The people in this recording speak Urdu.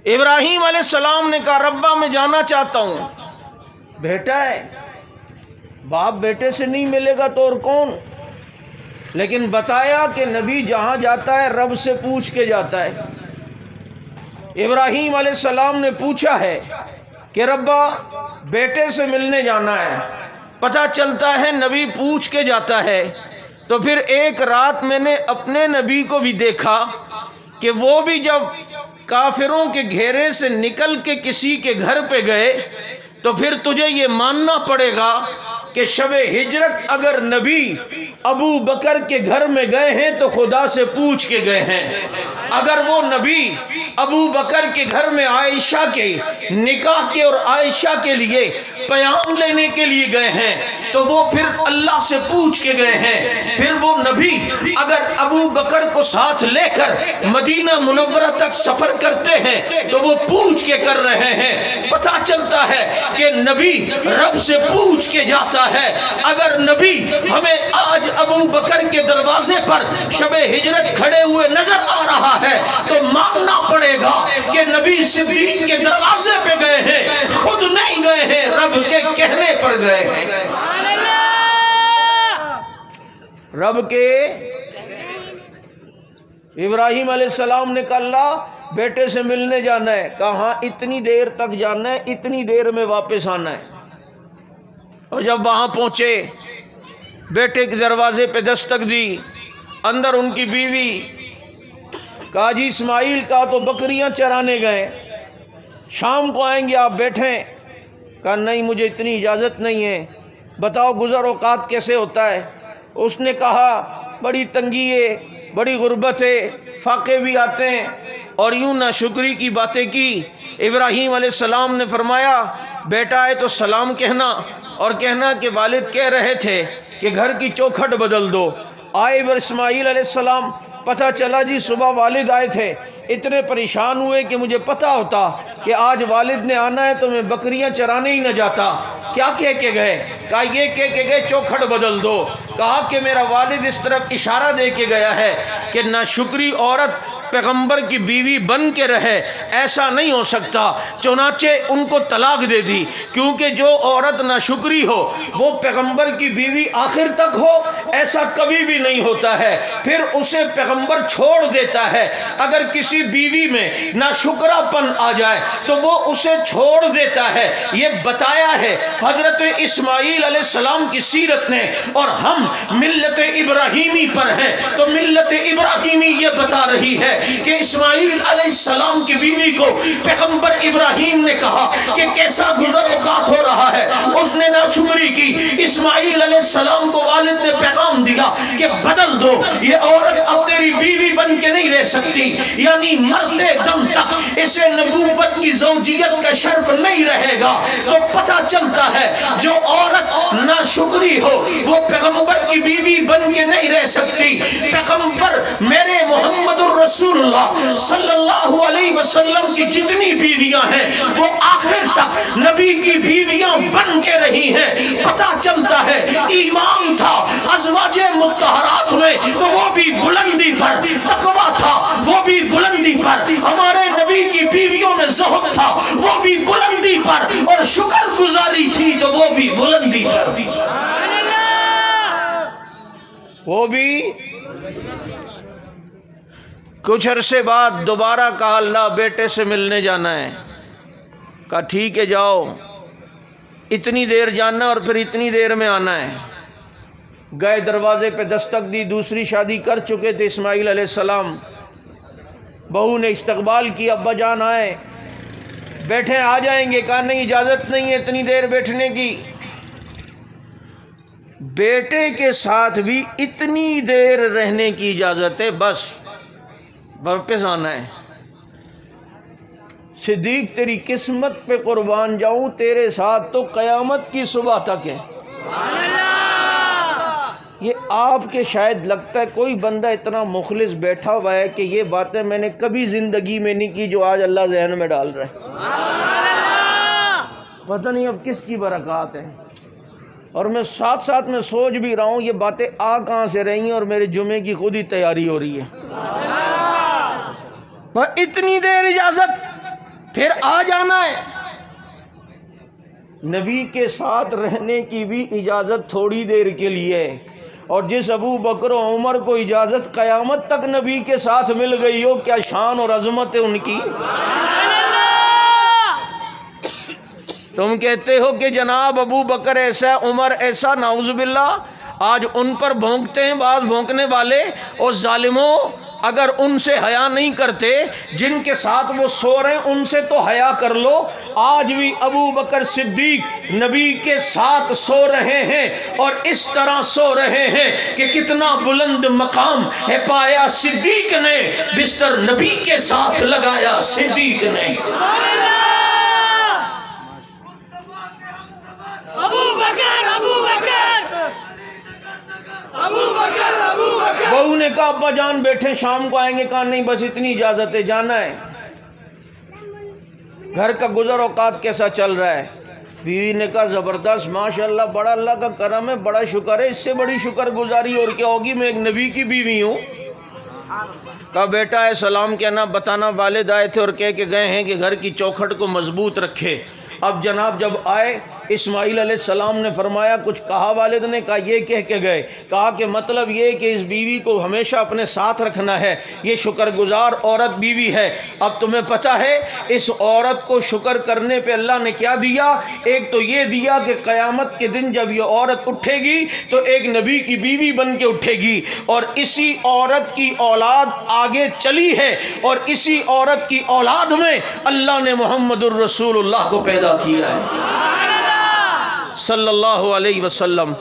ابراہیم علیہ السلام نے کہا ربا میں جانا چاہتا ہوں. بیٹا ہے، باپ بیٹے سے نہیں ملے گا تو اور کون؟ لیکن بتایا کہ نبی جہاں جاتا ہے رب سے پوچھ کے جاتا ہے. ابراہیم علیہ السلام نے پوچھا ہے کہ ربا بیٹے سے ملنے جانا ہے. پتہ چلتا ہے نبی پوچھ کے جاتا ہے. تو پھر ایک رات میں نے اپنے نبی کو بھی دیکھا کہ وہ بھی جب کافروں کے گھیرے سے نکل کے کسی کے گھر پہ گئے تو پھر تجھے یہ ماننا پڑے گا کہ شب ہجرت اگر نبی ابو بکر کے گھر میں گئے ہیں تو خدا سے پوچھ کے گئے ہیں. اگر وہ نبی ابو بکر کے گھر میں عائشہ کے نکاح کے اور عائشہ کے لیے پیام لینے کے لیے گئے ہیں تو وہ پھر اللہ سے پوچھ کے گئے ہیں. پھر وہ نبی اگر ابو بکر کو ساتھ لے کر مدینہ منورہ تک سفر کرتے ہیں تو وہ پوچھ کے کر رہے ہیں. پتہ چلتا ہے کہ نبی رب سے پوچھ کے جاتا ہے. اگر نبی ہمیں آج ابو بکر کے دروازے پر شب ہجرت کھڑے ہوئے نظر آ رہا ہے تو ماننا پڑے گا کہ نبی صدیق کے دروازے پہ گئے ہیں، خود نہیں گئے ہیں، رب کے کہنے پر گئے ہیں. رب کے ابراہیم علیہ السلام نے کہا اللہ بیٹے سے ملنے جانا ہے. کہا اتنی دیر تک جانا ہے، اتنی دیر میں واپس آنا ہے. اور جب وہاں پہنچے بیٹے کے دروازے پہ دستک دی. اندر ان کی بیوی. کہا جی اسماعیل کا تو بکریاں چرانے گئے، شام کو آئیں گے، آپ بیٹھیں. کہا نہیں مجھے اتنی اجازت نہیں ہے، بتاؤ گزر اوقات کیسے ہوتا ہے. اس نے کہا بڑی تنگی ہے، بڑی غربت ہے، فاقے بھی آتے ہیں، اور یوں ناشکری کی باتیں کی. ابراہیم علیہ السلام نے فرمایا بیٹا ہے تو سلام کہنا اور کہنا کہ والد کہہ رہے تھے کہ گھر کی چوکھٹ بدل دو. آئے اسماعیل علیہ السلام، پتہ چلا جی صبح والد آئے تھے، اتنے پریشان ہوئے کہ مجھے پتہ ہوتا کہ آج والد نے آنا ہے تو میں بکریاں چرانے ہی نہ جاتا. کیا کہہ کے گئے؟ کہا یہ کہہ کے گئے چوکھٹ بدل دو. کہا کہ میرا والد اس طرف اشارہ دے کے گیا ہے کہ ناشکری عورت پیغمبر کی بیوی بن کے رہے، ایسا نہیں ہو سکتا. چنانچہ ان کو طلاق دے دی، کیونکہ جو عورت ناشکری ہو وہ پیغمبر کی بیوی آخر تک ہو ایسا کبھی بھی نہیں ہوتا ہے، پھر اسے پیغمبر چھوڑ دیتا ہے. اگر کسی بیوی میں ناشکرا پن آ جائے تو وہ اسے چھوڑ دیتا ہے. یہ بتایا ہے حضرت اسماعیل علیہ السلام کی سیرت نے. اور ہم ملت ابراہیمی پر ہیں تو ملت ابراہیمی یہ بتا رہی ہے کہ اسماعیل علیہ السلام کی بیوی کو پیغمبر ابراہیم نے کہا کہ کیسا گزر اوقات ہو رہا ہے. اس نے ناشکری کی. اسماعیل علیہ السلام کو والد نے پیغام دیا کہ بدل دو، یہ عورت اب تیری بیوی بن کے نہیں رہ سکتی، یعنی مرتے دم تک اسے نبوت کی زوجیت کا شرف نہیں رہے گا. تو پتہ چلتا ہے جو عورت ناشکری ہو وہ پیغمبر کی بیوی بن کے نہیں رہ سکتی. پیغمبر میرے محمد الرسول اللہ صلی اللہ علیہ وسلم کی جتنی بیویاں ہیں وہ آخر تک نبی کی بیویاں بن کے رہی ہیں. پتہ چلتا ہے ایمان تھا ازواج مطہرات میں تو وہ بھی بلندی پر، تقویٰ تھا وہ بھی بلندی پر، ہمارے نبی کی بیویوں میں زہد تھا وہ بھی بلندی پر، اور شکر گزاری تھی تو وہ بھی بلندی پر، وہ بھی. کچھ عرصے بعد دوبارہ کہا اللہ بیٹے سے ملنے جانا ہے. کہا ٹھیک ہے جاؤ، اتنی دیر جانا اور پھر اتنی دیر میں آنا ہے. گئے دروازے پہ دستک دی. دوسری شادی کر چکے تھے اسماعیل علیہ السلام. بہو نے استقبال کی، ابا جان آئے، بیٹھے آ جائیں گے. کہا نہیں اجازت نہیں ہے اتنی دیر بیٹھنے کی. بیٹے کے ساتھ بھی اتنی دیر رہنے کی اجازت ہے، بس واپس آنا ہے. صدیق تیری قسمت پہ قربان جاؤں، تیرے ساتھ تو قیامت کی صبح تک ہے. یہ آپ کے شاید لگتا ہے کوئی بندہ اتنا مخلص بیٹھا ہوا ہے کہ یہ باتیں میں نے کبھی زندگی میں نہیں کی جو آج اللہ ذہن میں ڈال رہا ہے. پتہ نہیں اب کس کی برکات ہے. اور میں ساتھ ساتھ میں سوچ بھی رہا ہوں یہ باتیں آ کہاں سے رہی ہیں، اور میرے جمعے کی خود ہی تیاری ہو رہی ہے. اتنی دیر اجازت پھر آ جانا ہے۔ نبی کے ساتھ رہنے کی بھی اجازت تھوڑی دیر کے لیے، اور جس ابو بکر و عمر کو اجازت قیامت تک نبی کے ساتھ مل گئی ہو، کیا شان اور عظمت ہے ان کی۔ تم کہتے ہو کہ جناب ابو بکر ایسا، عمر ایسا، نعوذ باللہ، آج ان پر بھونکتے ہیں بعض بھونکنے والے، اور ظالموں اگر ان سے حیا نہیں کرتے جن کے ساتھ وہ سو رہے ہیں، ان سے تو حیا کر لو۔ آج بھی ابو بکر صدیق نبی کے ساتھ سو رہے ہیں، اور اس طرح سو رہے ہیں کہ کتنا بلند مقام ہے پایا صدیق نے، بستر نبی کے ساتھ لگایا صدیق نے۔ بہو نے کہا ابا جان بیٹھے شام کو آئیں گے، کہا نہیں بس اتنی اجازت ہے، جانا ہے۔ گھر کا گزر اوقات کیسا چل رہا ہے؟ بیوی نے کہا زبردست، ماشاءاللہ، بڑا اللہ کا کرم ہے، بڑا شکر ہے، اس سے بڑی شکر گزاری اور کیا ہوگی، میں ایک نبی کی بیوی ہوں۔ کہا بیٹا ہے سلام کہنا، بتانا والد آئے تھے اور کہہ کے گئے ہیں کہ گھر کی چوکھٹ کو مضبوط رکھے۔ اب جناب جب آئے اسماعیل علیہ السلام نے فرمایا کچھ کہا والد نے؟ کہا یہ کہہ کے گئے۔ کہا کہ مطلب یہ کہ اس بیوی کو ہمیشہ اپنے ساتھ رکھنا ہے، یہ شکر گزار عورت بیوی ہے۔ اب تمہیں پتہ ہے اس عورت کو شکر کرنے پہ اللہ نے کیا دیا؟ ایک تو یہ دیا کہ قیامت کے دن جب یہ عورت اٹھے گی تو ایک نبی کی بیوی بن کے اٹھے گی، اور اسی عورت کی اولاد آگے چلی ہے، اور اسی عورت کی اولاد میں اللہ نے محمد الرسول اللہ کو پیدا کیا ہے صلی اللہ علیہ وسلم۔